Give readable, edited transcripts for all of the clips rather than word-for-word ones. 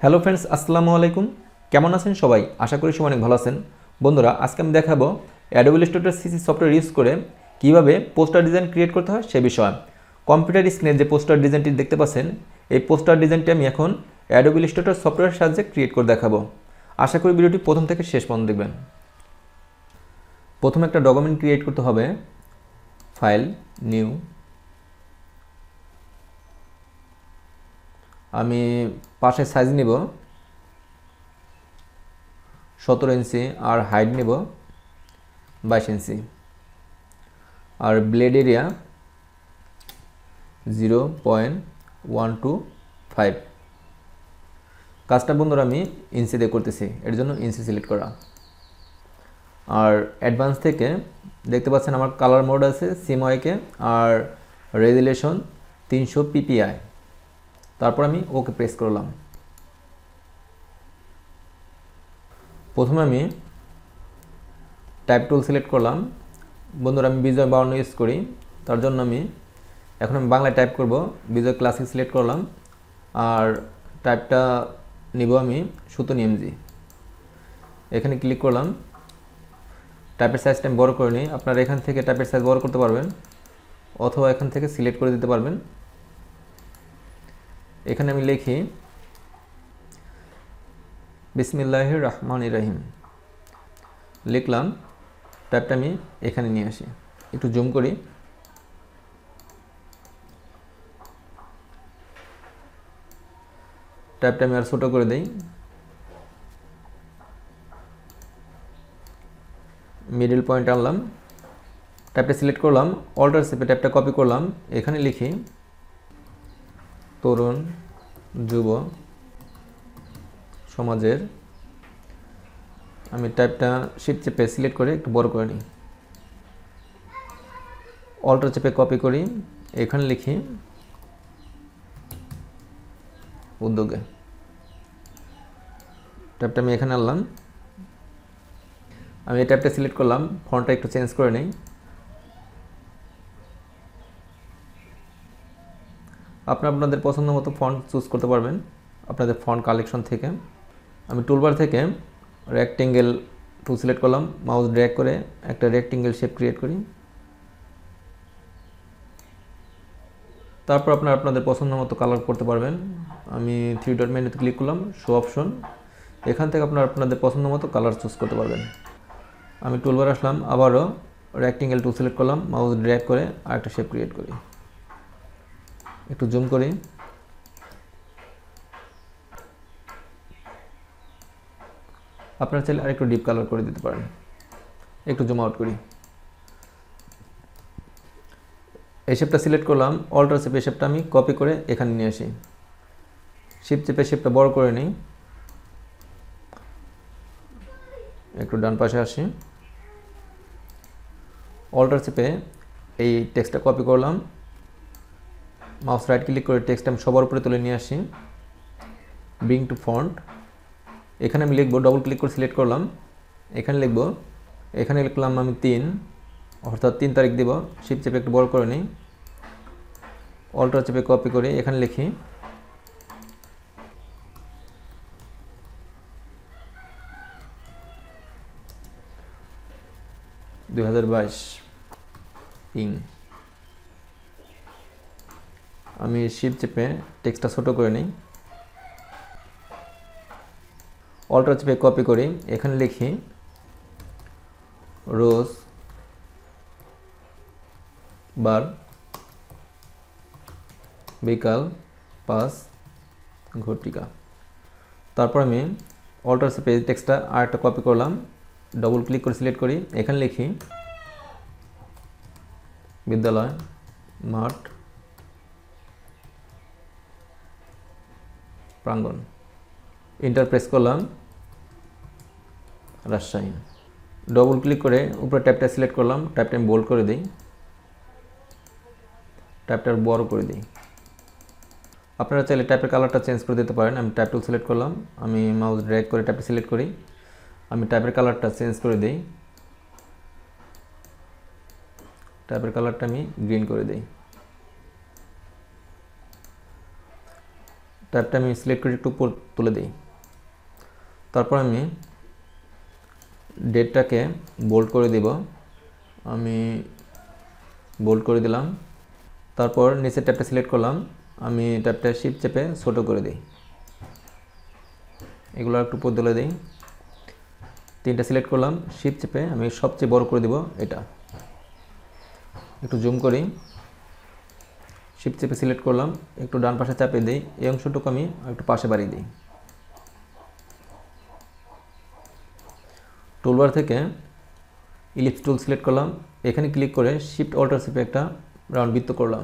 Hello friends, আসসালামু আলাইকুম। কেমন আছেন সবাই? আশা করি সবাই অনেক ভালো আছেন। বন্ধুরা, আজকে আমি দেখাবো Adobe Illustrator CC software use করে কীভাবে পোস্টার ডিজাইন ক্রিয়েট করতে হয় সে বিষয়ে। কম্পিউটার স্ক্রিনে যে পোস্টার ডিজাইনটি দেখতে পাচ্ছেন, এই পোস্টার ডিজাইনটি আমি এখন অ্যাডোবি ইলাস্ট্রেটর সফটওয়্যারের সাহায্যে ক্রিয়েট করে দেখাবো। আশা করি ভিডিওটি প্রথম থেকে শেষ পর্যন্ত দেখবেন। প্রথমে একটা ডকুমেন্ট ক্রিয়েট করতে হবে। File, new. আমি পাশে সাইজ নিব 17 ইঞ্চি আর হাইট নেব 22 ইঞ্চি আর ব্লেড এরিয়া 0.125। কাজটা বন্ধুরা আমি ইঞ্চিতে করতেছি, এর জন্য ইঞ্চি সিলেক্ট করা। আর অ্যাডভান্স থেকে দেখতে পাচ্ছেন আমার কালার মোড আছে সিমওয়াইকে আর রেজুলেশন 300 ppi। তারপর আমি ওকে প্রেস করলাম। প্রথমে আমি টাইপ টুল সিলেক্ট করলাম। বন্ধুরা, আমি বিজয় 52 ইউজ করি, তার জন্য আমি বাংলায় টাইপ করব। বিজয় ক্লাসিক সিলেক্ট করলাম আর টাইপটা নিব আমি 17 এমজি। এখানে ক্লিক করলাম। টাইপের সাইজটা আমি বড় করে নিই। আপনারা এখান থেকে টাইপের সাইজ বড় করতে পারবেন অথবা এখান থেকে সিলেক্ট করে দিতে পারবেন। এখানে আমি লিখি বিসমিল্লাহির রহমানির রহিম, লিখলাম। টাইপটা আমি এখানে নিয়ে আসি, একটু জুম করি। টাইপটা আমি আর ছোটো করে দিই। মিডল পয়েন্ট আনলাম, টাইপটা সিলেক্ট করলাম, অল্টার চেপে টাইপটা কপি করলাম। এখানে লিখি তরুণ যুব সমাজের। আমি টাইপটা শিফট চেপে সিলেক্ট করে একটু বড় করে নিই। অল্টার চেপে কপি করি, এখানে লিখি উদ্যোগে। টাইপটা আমি এখানে আনলাম। আমি এই টাইপটা সিলেক্ট করলাম, ফন্টটা একটু চেঞ্জ করে নিই। আপনাদের পছন্দ মতো ফন্ট চুজ করতে পারবেন আপনাদের ফন্ট কালেকশন থেকে। আমি টুলবার থেকে রেক্টেঙ্গেল টুল সিলেক্ট করলাম, মাউস ড্র্যাগ করে একটা রেক্টেঙ্গেল শেপ ক্রিয়েট করি। তারপর আপনাদের পছন্দ মতো কালার করতে পারবেন। আমি 3 ডট মেনুতে ক্লিক করলাম, শো অপশন। এখান থেকে আপনাদের পছন্দ মতো কালার চুজ করতে পারবেন। আমি টুলবার আসলাম, আবারও রেক্টেঙ্গেল টুল সিলেক্ট করলাম, মাউস ড্র্যাগ করে আরেকটা শেপ ক্রিয়েট করি। একটু জুম করি। আপনারা চাইলে আরেকটু ডিপ কালার করে দিতে পারেন। একটু জুম আউট করি। এই শেপটা সিলেক্ট করলাম, অল্টার চেপে শেপটা আমি কপি করে এখানে নিয়ে আসি। শিফট চেপে শেপটা বড় করে নিই। একটু ডান পাশে আসি, অল্টার চেপে এই টেক্সটটা কপি করলাম, মাউস রাইট ক্লিক করে টেক্সট আমি সবার উপরে তুলে নিয়ে আসি। ব্রিং টু ফন্ট, এখানে আমি লিখবো, ডবল ক্লিক করে সিলেক্ট করলাম। এখানে লিখবো, এখানে লিখলাম আমি 3, অর্থাৎ 3 তারিখ দিব। শিফট চেপে একটু বড় করে নিই, অল্টার চেপে কপি করে এখানে লিখি 2022 ইং। আমি শিফট চেপে টেক্সটটা ছোট করে নিই, অল্টার চেপে কপি করি, এখানে লিখি রোজ বার বিকাল 5 ঘটিকা। তারপর আমি অল্টার চেপে টেক্সটটা আরেকটা কপি করলাম, ডবল ক্লিক করে সিলেক্ট করি, এখানে লিখি বিদ্যালয় মাঠ প্রাঙ্গণ। এন্টার প্রেস করলাম, রাজশাহী। ডবল ক্লিক করে উপরে ট্যাবটা সিলেক্ট করলাম, ট্যাবটা আমি বোল্ড করে দিই, ট্যাবটা বড় করে দিই। আপনারা চাইলে ট্যাপের কালারটা চেঞ্জ করে দিতে পারেন। আমি ট্যাপ টুল সিলেক্ট করলাম, আমি মাউস ড্র্যাগ করে ট্যাপটা সিলেক্ট করি, আমি ট্যাপের কালারটা চেঞ্জ করে দিই। ট্যাপের কালারটা আমি গ্রিন করে দিই। ট্যাবটা আমি সিলেক্ট করে একটু উপর তুলে দিই। তারপর আমি ডেটটাকে বোল্ড করে দিব, আমি বোল্ড করে দিলাম। তারপর নিচের ট্যাবটা সিলেক্ট করলাম, আমি ট্যাবটা শিফট চেপে ছোটো করে দিই, এগুলো একটু উপর তুলে দিই। 3টা সিলেক্ট করলাম, শিফট চেপে আমি সবচেয়ে বড় করে দিব, এটা একটু জুম করি, শিফট চেপে সিলেক্ট করলাম, একটু ডান পাশে চাপিয়ে দিই, এই অংশটুকু আমি একটু পাশে বাড়িয়ে দিই। টুলবার থেকে ইলিপস টুল সিলেক্ট করলাম, এখানে ক্লিক করে শিফট অল্টার চেপে একটা রাউন্ড বৃত্ত করলাম,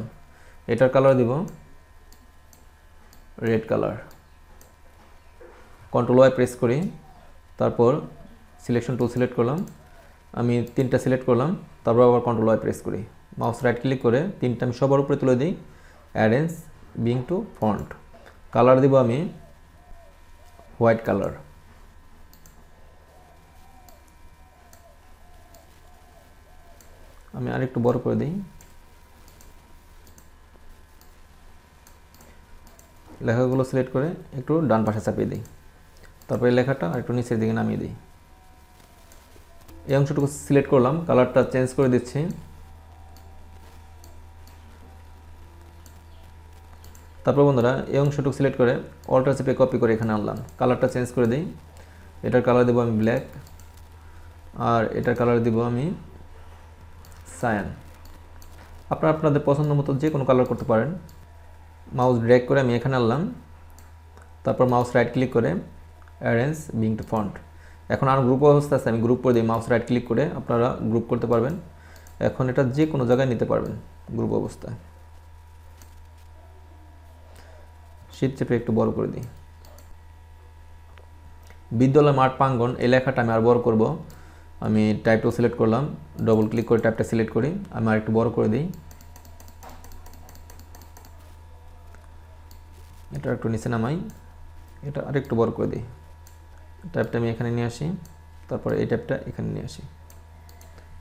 এটার কালার দিব red colour. Control Y press করি, তারপর সিলেকশন টুল সিলেক্ট করলাম, আমি 3টা সিলেক্ট করলাম, তারপর আবার কন্ট্রোল ওয়াই প্রেস করি, মাউস রাইট ক্লিক করে 3টা আমি সবার উপরে তুলে দিই, arrange bring to front. Colour দিব আমি হোয়াইট কালার। আমি আরেকটু বড় করে দিই, লেখাগুলো সিলেক্ট করে একটু ডান পাশে চাপিয়ে দিই, তারপরে লেখাটা আরেকটু নিচের দিকে নামিয়ে দিই। এই অংশটুকু সিলেক্ট করলাম, কালারটা চেঞ্জ করে দিচ্ছি। তারপর বন্ধুরা এই অংশটুকু সিলেক্ট করে অল্টার চেপে কপি করে এখানে আনলাম, কালারটা চেঞ্জ করে দিই। এটার কালার দেবো আমি ব্ল্যাক, আর এটার কালার দিব আমি সায়ান। আপনারা আপনাদের পছন্দ মতো যে কোনো কালার করতে পারেন। মাউস ড্র্যাগ করে আমি এখানে আনলাম, তারপর মাউস রাইট ক্লিক করে অ্যারেঞ্জ বিং টু ফন্ট। এখন আর গ্রুপ অবস্থা আছে, আমি গ্রুপ করে দিই, মাউস রাইট ক্লিক করে আপনারা গ্রুপ করতে পারবেন। এখন এটা যে কোনো জায়গায় নিতে পারবেন গ্রুপ অবস্থায়। শিফট চেপে একটু বড় করে দিই। বিদ্যালয় মাঠ প্রাঙ্গণ এই লেখাটা আমি আর বড় করব, আমি টাইপ টুল সিলেক্ট করলাম, ডবল ক্লিক করে টাইপটা সিলেক্ট করি, আমি আর একটু বড় করে দিই, এটা একটু নিচে নামাই, এটা আরেকটু বড় করে দিই। টাইপটা আমি এখানে নিয়ে আসি, তারপরে এই টাইপটা এখানে নিয়ে আসি,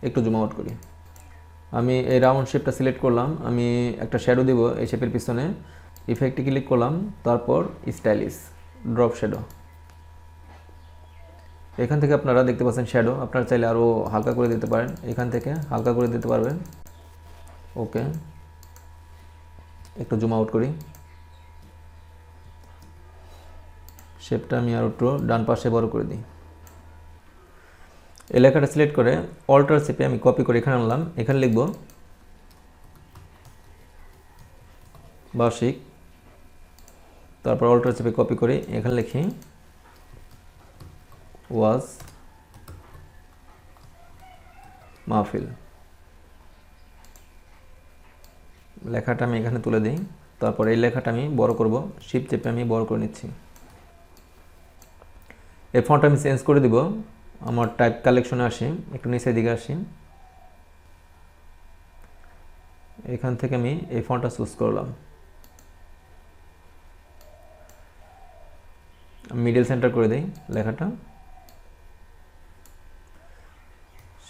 একটু জুম আউট করি। আমি এই রাউন্ড শেপটা সিলেক্ট করলাম, আমি একটা শ্যাডো দেব এই শেপের পিছনে, ইফেক্টে ক্লিক করলাম, তারপর স্টাইলিশ ড্রপ শ্যাডো। এখান থেকে আপনারা দেখতে পাচ্ছেন শ্যাডো, আপনারা চাইলে আরও হালকা করে দিতে পারেন, এখান থেকে হালকা করে দিতে পারবেন। ওকে, একটু জুম আউট করি, শেপটা আমি আর একটু ডান পাশে বড় করে দিই। এই লেখাটা সিলেক্ট করে অল্টার চেপে আমি কপি করে এখানে আনলাম, এখানে লিখব বার্ষিক, তারপর অল্টার চেপে কপি করে এখানে লিখি ওয়াজ মাহফিল। লেখাটা আমি এখানে তুলে দিই, তারপর এই লেখাটা আমি বড় করব, শিফট চেপে আমি বড় করে নিচ্ছি। এই ফন্ট আমি চেঞ্জ করে দিব, আমার টাইপ কালেকশনে আসি, একটু নিচের দিকে আসি, এখান থেকে আমি এই ফন্টটা চুজ করলাম, মিডল সেন্টার করে দিই লেখাটা,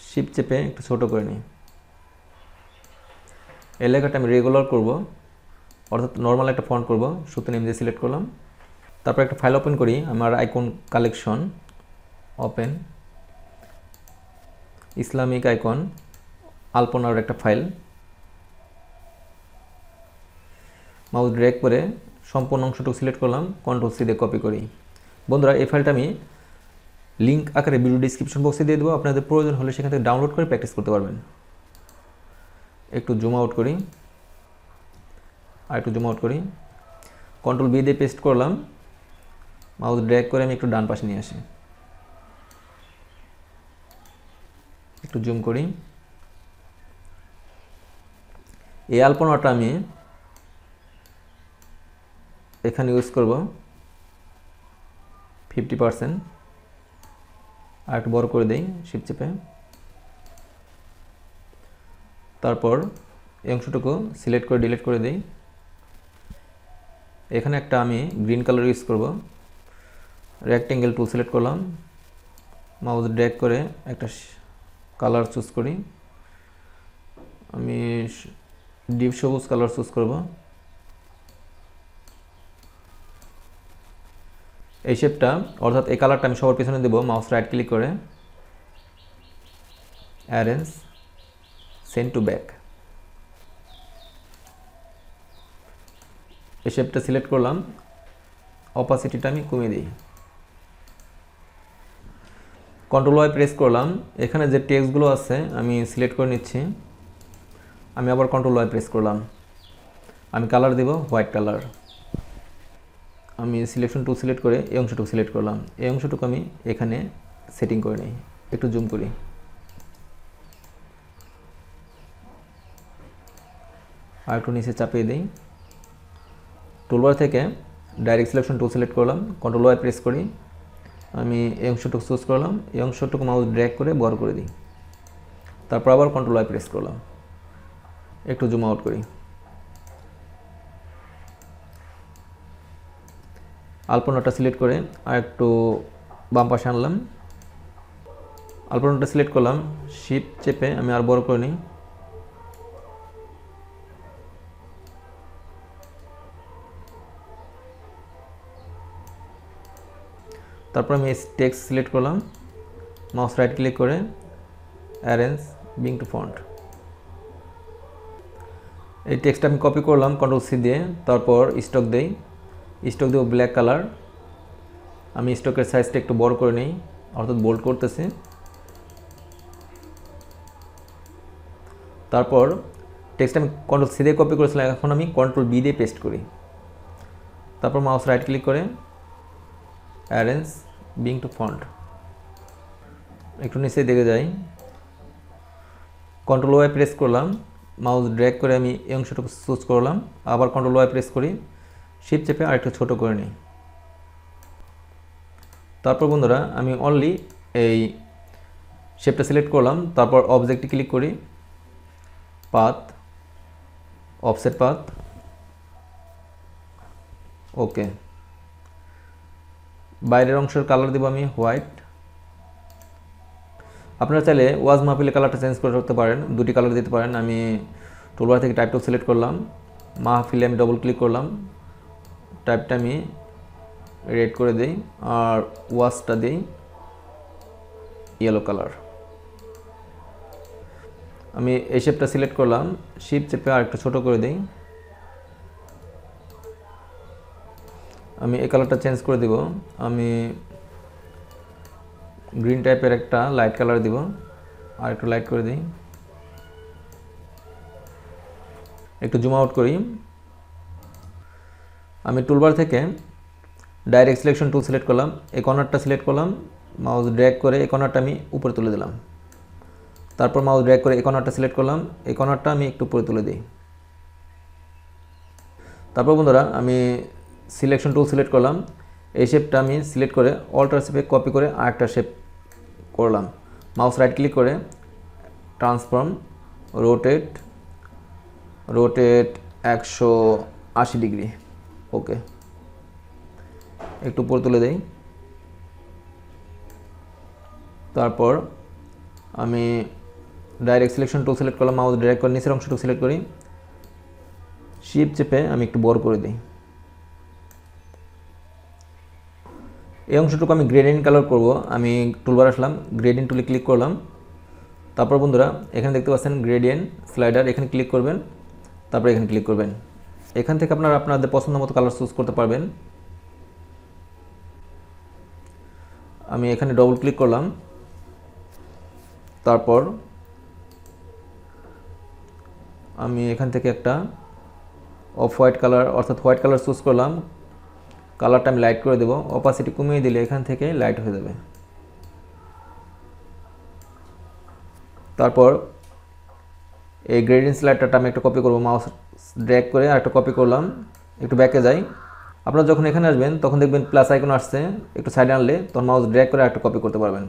শিফট চেপে একটু ছোট করে নিই। এই লেখাটা আমি রেগুলার করব, অর্থাৎ নর্মাল একটা ফন্ট করব, সুতো নেম দিয়ে সিলেক্ট করলাম। তারপর একটা ফাইল ওপেন করি, আমার icon collection, open Islamic icon আলপনার একটা ফাইল, মাউস ড্র্যাগ করে সম্পূর্ণ অংশটুকু সিলেক্ট করলাম, কন্ট্রোল সি দিয়ে কপি করি। বন্ধুরা এই ফাইলটা আমি লিঙ্ক আকারে ভিডিও ডিসক্রিপশন বক্সে দিয়ে দেবো, আপনাদের প্রয়োজন হলে সেখান থেকে ডাউনলোড করে প্র্যাকটিস করতে পারবেন। একটু জুম আউট করি, আর একটু জুম আউট করি, কন্ট্রোল বি দিয়ে পেস্ট করলাম, মাউস ড্র্যাগ করে আমি একটু ডান পাশে নিয়ে আসি, একটু জুম করি। এই আলপনাটা আমি এখানে ইউজ করব 50%, আর একটু বড় করে দিই শিফট চেপে। তারপর এই অংশটুকু সিলেক্ট করে ডিলিট করে দিই। এখানে একটা আমি গ্রিন কালার ইউজ করব, রেক্টেঙ্গেল টুল সিলেক্ট করলাম, মাউস ড্র্যাগ করে একটা কালার চুজ করি, আমি ডিপ সবুজ কালার চুজ করব। এই শেপটা অর্থাৎ এই কালারটা আমি সবার পিছনে দেবো। মাউস রাইট ক্লিক করে অ্যারেঞ্জ সেন্ড টু ব্যাক, এই শেপটা সিলেক্ট করলাম, অপাসিটিটা আমি কমিয়ে দিই। কন্ট্রোল ওয়াই প্রেস করলাম, এখানে যে টেক্সটগুলো আছে আমি সিলেক্ট করে নিচ্ছি। আমি আবার কন্ট্রোল ওয়াই প্রেস করলাম, আমি কালার দেব হোয়াইট কালার। আমি সিলেকশন টুল সিলেক্ট করে এই অংশটুকু সিলেক্ট করলাম, এই অংশটুকু আমি এখানে সেটিং করে নিই, একটু জুম করি। আর একটু নিচে চাপিয়ে দিই। টুলবার থেকে ডাইরেক্ট সিলেকশন টুল সিলেক্ট করলাম, কন্ট্রোল ওয়াই প্রেস করি, আমি এই অংশটুকু চুজ করলাম, এই অংশটুকু মাউস ড্র্যাগ করে বড় করে দিই। তারপর আবার কন্ট্রোল ওয়াই প্রেস করলাম, একটু জুম আউট করি। আলপনাটা সিলেক্ট করে আর একটু বাম পাশে আনলাম, আলপনাটা সিলেক্ট করলাম, শিফট চেপে আমি আর বড় করে নিই। তারপর আমি টেক্সট সিলেক্ট করলাম, মাউস রাইট ক্লিক করে অ্যারেঞ্জ বিং টু ফন্ট, এই টেক্সটটা আমি কপি করলাম কন্ট্রোল সি দিয়ে। তারপর স্টক দেই, স্টক দেব ব্ল্যাক কালার। আমি স্টকের সাইজটা একটু বড় করে নিই, অর্থাৎ বোল্ড করতেছি। তারপর টেক্সটটা আমি কন্ট্রোল সি দিয়ে কপি করেছিলাম, এখন আমি কন্ট্রোল বি দিয়ে পেস্ট করি। তারপর মাউস রাইট ক্লিক করে অ্যারেঞ্জ বিং টু ফন্ট, একটু নিচে দেখে যাই, কন্ট্রোল ওয়াই প্রেস করলাম, মাউস ড্র্যাগ করে আমি এই অংশটুকু চুজ করলাম, আবার কন্ট্রোল ওয়াই প্রেস করি, শিফট চেপে আরেকটু ছোটো করে নিই। তারপর বন্ধুরা আমি অনলি এই শেপটা সিলেক্ট করলাম, তারপর অবজেক্টে ক্লিক করি, পাথ, অফসেট পাথ, ওকে। বাইরের অংশের কালার দেবো আমি হোয়াইট। আপনারা চাইলে ওয়াজ মাহফিলে কালারটা চেঞ্জ করে রাখতে পারেন, দুটি কালার দিতে পারেন। আমি টুলবার থেকে টাইপ টুল সিলেক্ট করলাম, মাহফিলে আমি ডবল ক্লিক করলাম, টাইপটা আমি রেড করে দিই আর ওয়াজটা দিই ইয়েলো কালার। আমি এই শেপটা সিলেক্ট করলাম, শিফট চেপে আর একটু ছোটো করে দিই। আমি এই কালারটা চেঞ্জ করে দিব, আমি গ্রিন টাইপের একটা লাইট কালার দিব, আর একটু লাইট করে দিই, একটু জুম আউট করি। আমি টুলবার থেকে ডাইরেক্ট সিলেকশন টুল সিলেক্ট করলাম, এই কর্নারটা সিলেক্ট করলাম, মাউস ড্র্যাগ করে এই কর্নারটা আমি উপরে তুলে দিলাম। তারপর মাউস ড্র্যাগ করে এই কর্নারটা সিলেক্ট করলাম, এই কর্নারটা আমি একটু উপরে তুলে দিই। তারপর বন্ধুরা আমি সিলেকশন টুল সিলেক্ট করলাম, এই শেপটা আমি সিলেক্ট করে অল্টার শেপে কপি করে আরেকটা শেপ করলাম। মাউস রাইট ক্লিক করে ট্রান্সফর্ম, রোটেট 180 ডিগ্রি, ওকে। একটু উপরে তুলে দেই। তারপর আমি ডাইরেক্ট সিলেকশন টুল সিলেক্ট করলাম, মাউস ড্র্যাগ করে নিচের অংশটুকু সিলেক্ট করি, শিফট চেপে আমি একটু বড় করে দিই। এই অংশটুকু আমি গ্রেডিয়েন্ট কালার করব। আমি টুলবার আসলাম, গ্রেডিয়েন্ট টুলে ক্লিক করলাম। তারপর বন্ধুরা এখানে দেখতে পাচ্ছেন গ্রেডিয়েন্ট স্লাইডার, এখানে ক্লিক করবেন, তারপর এখানে ক্লিক করবেন। এখান থেকে আপনারা আপনাদের পছন্দ মতো কালার চুজ করতে পারবেন। আমি এখানে ডবল ক্লিক করলাম, তারপর আমি এখান থেকে একটা অফ হোয়াইট কালার অর্থাৎ হোয়াইট কালার চুজ করলাম, কালারটা আমি লাইট করে দেবো, অপাসিটি কমিয়ে দিলে এখান থেকে লাইট হয়ে যাবে। তারপর এই গ্রেডিয়েন্ট স্লাইডারটা আমি একটা কপি করব, মাউস ড্র্যাগ করে আর একটা কপি করলাম, একটু ব্যাকে যাই। আপনারা যখন এখানে আসবেন তখন দেখবেন প্লাস আইকন আসছে, একটু সাইডে আনলে তখন মাউস ড্র্যাগ করে একটা কপি করতে পারবেন।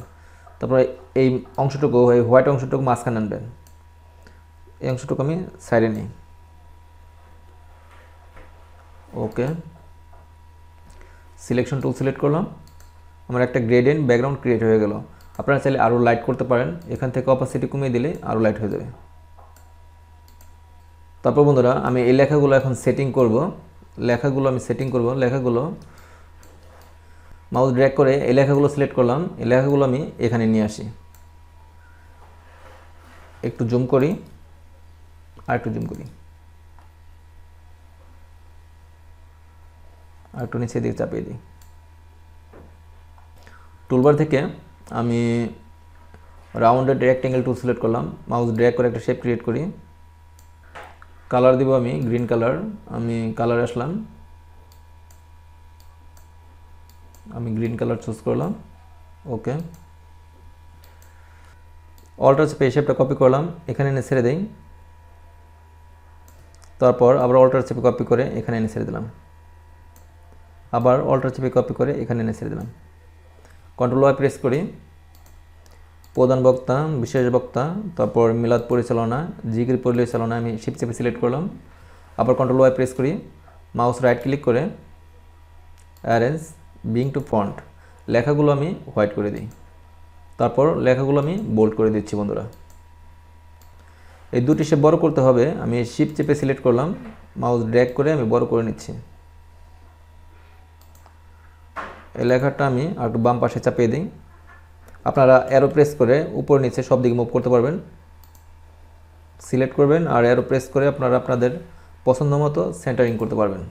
তারপরে এই অংশটুকু এই হোয়াইট অংশটুকু মাঝখানে আনবেন, এই অংশটুকু আমি সাইডে নিই, ওকে। সিলেকশন টুল সিলেক্ট করলাম, আমার একটা গ্রেডিয়েন্ট ব্যাকগ্রাউন্ড ক্রিয়েট হয়ে গেল। আপনারা চাইলে আরও লাইট করতে পারেন, এখান থেকে অপাসিটি কমিয়ে দিলে আরও লাইট হয়ে যাবে। তারপর বন্ধুরা আমি এই লেখাগুলো এখন সেটিং করব, লেখাগুলো মাউস ড্র্যাগ করে এই লেখাগুলো সিলেক্ট করলাম, এই লেখাগুলো আমি এখানে নিয়ে আসি, একটু জুম করি আর একটু জুম করি, আর একটু নিচে দিকে চাপিয়ে দিই। টুলবার থেকে আমি রাউন্ডেড রেক্টেঙ্গেল টুল সিলেক্ট করলাম, মাউস ড্র্যাগ করে একটা শেপ ক্রিয়েট করি, কালার দিব আমি গ্রিন কালার, আমি কালার আসলাম, আমি গ্রিন কালার চুজ করলাম, ওকে। অল্টার চেপে এই শেপটা কপি করলাম, এখানে এনে ছেড়ে দেই, তারপর আবার অল্টার চেপে কপি করে এখানে এনে ছেড়ে দিলাম, আবার অল্টার চেপে কপি করে এখানে এনে ছেড়ে দিলাম। কন্ট্রোল ওয়াই প্রেস করি, প্রধান বক্তা, বিশেষ বক্তা, তারপর মিলাদ পরিচালনা, জিকির পরিচালনা আমি শিফট চেপে সিলেক্ট করলাম, আবার কন্ট্রোল ওয়াই প্রেস করি, মাউস রাইট ক্লিক করে অ্যারেঞ্জ বিং টু ফন্ট, লেখাগুলো আমি হোয়াইট করে দিই, তারপর লেখাগুলো আমি বোল্ড করে দিচ্ছি বন্ধুরা। এই দুটি শেপ বড় করতে হবে, আমি শিফট চেপে সিলেক্ট করলাম, মাউস ড্র্যাগ করে আমি বড় করে নিচ্ছি। এই লেখাটা আমি একটু বাম পাশে চাপিয়ে দিই, আপনারা অ্যারো প্রেস করে উপর নিচে সব দিকে মুভ করতে পারবেন, সিলেক্ট করবেন আর অ্যারো প্রেস করে আপনারা আপনাদের পছন্দ মতো সেন্টারিং করতে পারবেন।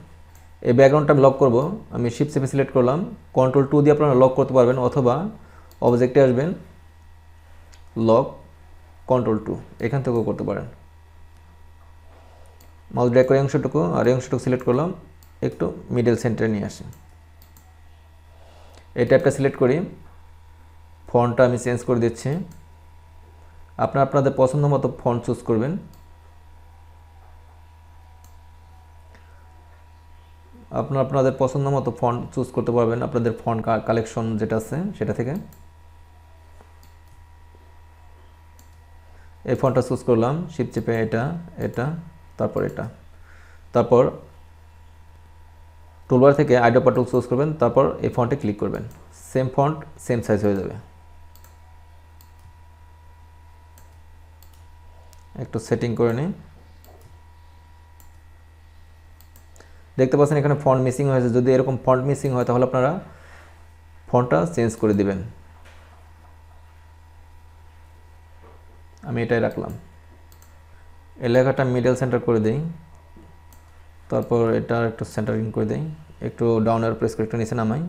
এই ব্যাকগ্রাউন্ডটা আমি লক করব, আমি শিফট চেপে সিলেক্ট করলাম, কন্ট্রোল 2 দিয়ে আপনারা লক করতে পারবেন, অথবা অবজেক্টে আসবেন, লক, কন্ট্রোল 2 এখান থেকেও করতে পারেন। মাউস ড্র্যাগ করে অংশটুকু আর এই অংশটুকু সিলেক্ট করলাম, একটু মিডল সেন্টারে নিয়ে আসি। এই ট্যাবটা সিলেক্ট করি, ফন্টটা আমি চেঞ্জ করে দিচ্ছি, আপনারা আপনাদের পছন্দ মতো ফন্ট চুজ করবেন। আপনারা আপনাদের পছন্দ মতো ফন্ট চুজ করতে পারবেন আপনাদের ফন্ট কালেকশন যেটা আছে সেটা থেকে। এই ফন্টটা চুজ করলাম, শিফট চেপে এটা, এটা, তারপর এটা, তারপর টুলবার থেকে আইড্রপার টুল চুজ করবেন, তারপর এই ফন্টে ক্লিক করবেন, সেম ফন্ট সেম সাইজ হয়ে যাবে। একটু সেটিং করে নিই, দেখতে পাচ্ছেন এখানে ফন্ট মিসিং হয়েছে, যদি এরকম ফন্ট মিসিং হয় তাহলে আপনারা ফন্টটা চেঞ্জ করে দিবেন। আমি এটাই রাখলাম। এই লেখাটা মিডল সেন্টার করে দিই, তারপর এটা একটু সেন্টারিং করে দিই, একটু ডাউন এর প্রেস করে একটু নিচে নামাই,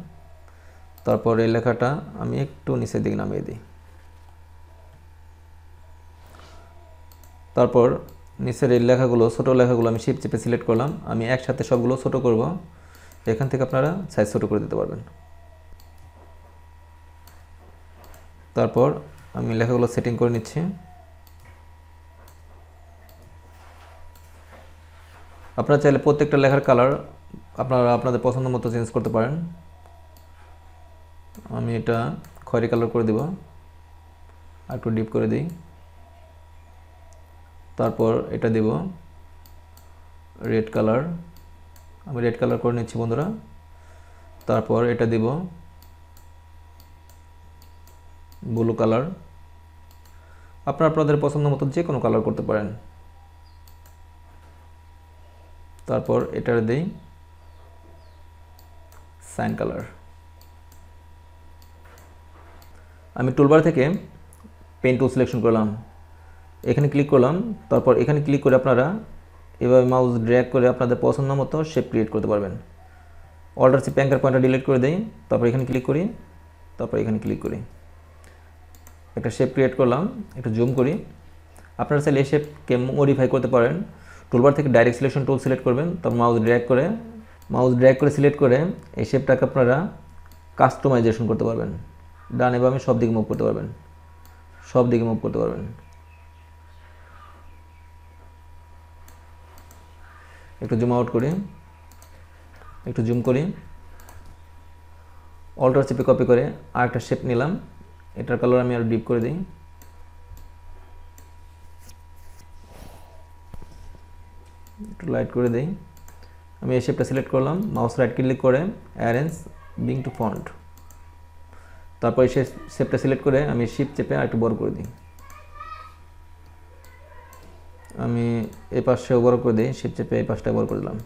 তারপর এই লেখাটা আমি একটু নিচের দিকে নামিয়ে দিই, তারপর নিচের এই লেখাগুলো ছোটো লেখাগুলো আমি শিফট চেপে সিলেক্ট করলাম, আমি একসাথে সবগুলো ছোট করব, এখান থেকে আপনারা সাইজ ছোট করে দিতে পারবেন। তারপর আমি লেখাগুলো সেটিং করে নিচ্ছি। আপনারা চাইলে প্রত্যেকটা লেখার কালার আপনারা আপনাদের পছন্দ মতো চেঞ্জ করতে পারেন। আমি এটা খয়েরি কালার করে দেব, আর একটু ডিপ করে দিই, তারপর এটা দেব রেড কালার, আমি রেড কালার করে নিচ্ছি বন্ধুরা, তারপর এটা দেব ব্লু কালার, আপনারা আপনাদের পছন্দ মতো যে কোনো কালার করতে পারেন। তারপর এটার দেই সাইন কালার। আমি টুলবার থেকে পেন টুল সিলেকশন করলাম, এখানে ক্লিক করলাম, তারপর এখানে ক্লিক করে আপনারা এভাবে মাউস ড্র্যাগ করে আপনাদের পছন্দ মতো শেপ ক্রিয়েট করতে পারবেন। অল্টার চেপে অ্যাঙ্কার পয়েন্টটা ডিলিট করে দেই, তারপর এখানে ক্লিক করি, তারপর এখানে ক্লিক করি, একটা শেপ ক্রিয়েট করলাম, একটু জুম করি। আপনারা চাইলে এই শেপকে মডিফাই করতে পারেন। টুলবার থেকে ডাইরেক্ট সিলেকশন টুল সিলেক্ট করবেন, তারপর মাউস ড্র্যাগ করে সিলেক্ট করে এই শেপটাকে আপনারা কাস্টমাইজেশন করতে পারবেন, ডানে বামে সব দিকে মুভ করতে পারবেন, সব দিকে মুভ করতে পারবেন। একটু জুম আউট করি, একটু জুম করি, অল্টার চেপে কপি করে আর একটা শেপ নিলাম, এটার কালার আমি আরো ডিপ করে দিই, একটু লাইট করে দিই। আমি এই শেপটা সিলেক্ট করলাম, মাউস রাইট ক্লিক করে অ্যারেঞ্জ বিং টু ফন্ট, তারপর এই শেপটা সিলেক্ট করে আমি শিফট চেপে আর একটু বড় করে দিই, আমি এই পাশটাও বড় করে দিই, শিফট চেপে এই পাশটা বড় করে দিলাম।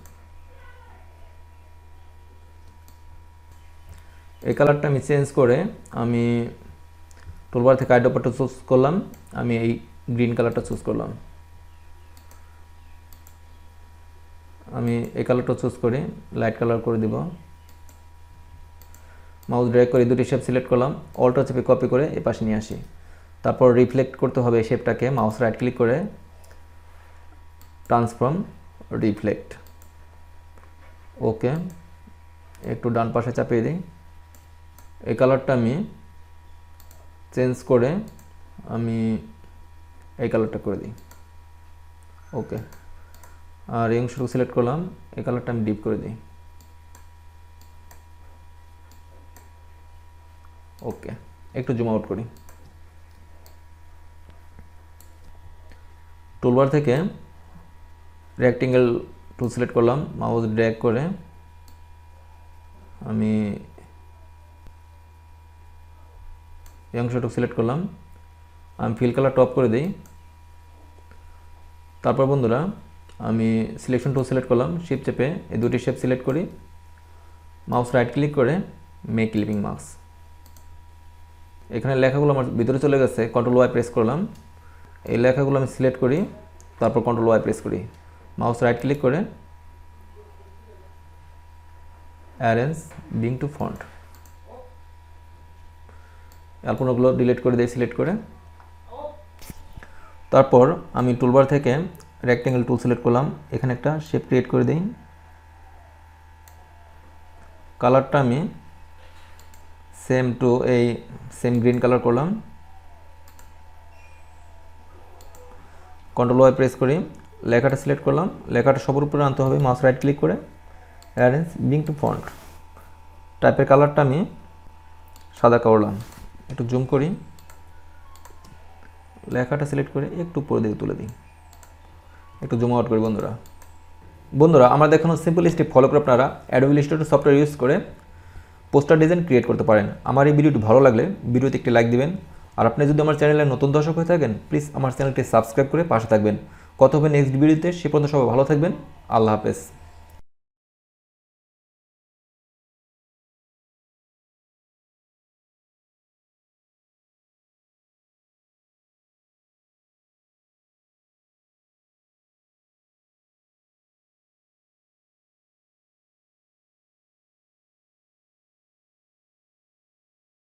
এই কালারটা আমি চেঞ্জ করে আমি টুলবার থেকে আইড্রপারটা চুজ করলাম, আমি এই গ্রিন কালারটা চুজ করলাম। আমি এই কালারটা চুজ করি, লাইট কালার করে দিব। মাউস ড্র্যাগ করে দুটি শেপ সিলেক্ট করলাম, অল্টো চেপে কপি করে এই পাশে নিয়ে আসি। তারপর রিফ্লেক্ট করতে হবে এই শেপটাকে, মাউস রাইট ক্লিক করে ট্রান্সফর্ম রিফ্লেক্ট, ওকে। একটু ডান পাশে চাপিয়ে দিই। এই কালারটা আমি চেঞ্জ করে আমি এই কালারটা করে দিই, ওকে। আর এই অংশটুকু সিলেক্ট করলাম, এই কালারটা আমি ডিপ করে দিই, ওকে। একটু জুম আউট করি। টুলবার থেকে রেক্টেঙ্গেল টুল সিলেক্ট করলাম, মাউস ড্র্যাগ করে আমি এই অংশটুকু সিলেক্ট করলাম, আমি ফিল কালার টপ করে দিই। তারপর বন্ধুরা আমি সিলেকশন টুল সিলেক্ট করলাম, শিফট চেপে এই দুটি শেপ সিলেক্ট করি, মাউস রাইট ক্লিক করে মেক ক্লিপিং মাস্ক। এখানে লেখাগুলো আমার ভিতরে চলে গেছে, কন্ট্রোল ওয়াই প্রেস করলাম, এই লেখাগুলো আমি সিলেক্ট করি, তারপর কন্ট্রোল ওয়াই প্রেস করি, মাউস রাইট ক্লিক করে অ্যারেঞ্জ বিং টু ফন্ট, অল্পগুলো ডিলিট করে দিই সিলেক্ট করে। তারপর আমি টুলবার থেকে রেক্টেঙ্গেল টুল সিলেক্ট করলাম, এখানে একটা শেপ ক্রিয়েট করে দিই। কালারটা আমি সেম টু এই সেম গ্রিন কালার করলাম, কন্ট্রোল ওয়াই প্রেস করি, লেখাটা সিলেক্ট করলাম, লেখাটা সবার উপরে আনতে হবে, মাউস রাইট ক্লিক করে অ্যারেঞ্জ বিং টু ফন্ট। টাইপের কালারটা আমি সাদা করলাম, একটু জুম করি, লেখাটা সিলেক্ট করে একটু উপরে দিকে তুলে দিই, একটু জুম আউট করি। বন্ধুরা আমার দেখানো সিম্পল স্টেপ ফলো করে আপনারা অ্যাডোবি ইলাস্ট্রেটর সফটওয়্যার ইউজ করে পোস্টার ডিজাইন ক্রিয়েট করতে পারেন। আমার এই ভিডিওটি ভালো লাগলে ভিডিওতে একটি লাইক দিবেন, আর আপনি যদি আমার চ্যানেলে নতুন দর্শক হয়ে থাকেন প্লিজ আমার চ্যানেলটি সাবস্ক্রাইব করে পাশে থাকবেন। কথা হবে নেক্সট ভিডিওতে, সে পর্যন্ত সবাই ভালো থাকবেন, আল্লাহ হাফেজ।